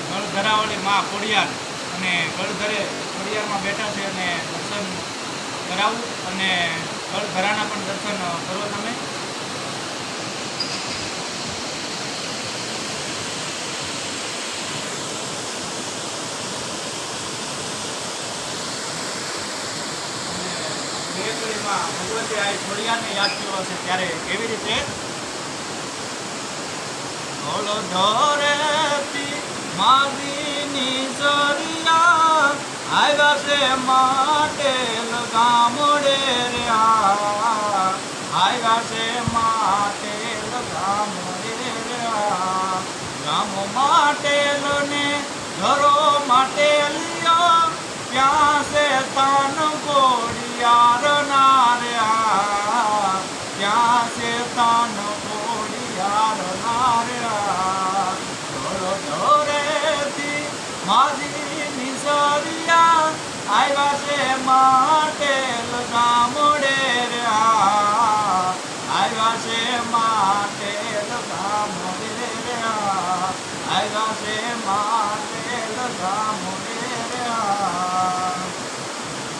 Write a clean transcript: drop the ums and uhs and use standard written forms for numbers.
ગળ ધરાવાળી માં ખોડિયાર અને ગળ ધરે ખોડિયારમાં બેઠા છે અને દર્શન કરાવું અને ગળ ધરાના પણ દર્શન કરો તમે. ભગવતી આ ખોડિયારને યાદ કરવા છે ત્યારે કેવી રીતે ઢોરેતી માદીની સરિયા આવ્યા છે માટે ગામડે રે આવ્યા છે માટે ગામડે રે ગામ માટે ને ઘરો માટે લિયો ત્યાં છે તાન કોડિયાર નાર્યા ત્યાં છે તાન કોડિયાર નાર્યા ઢોરેથી માજી નિસરિયા આવ્યા છે માટે ગામડે રહ્યા આવ્યા છે માટે ગામડે રહ્યા આવ્યા છે માટે ગામડે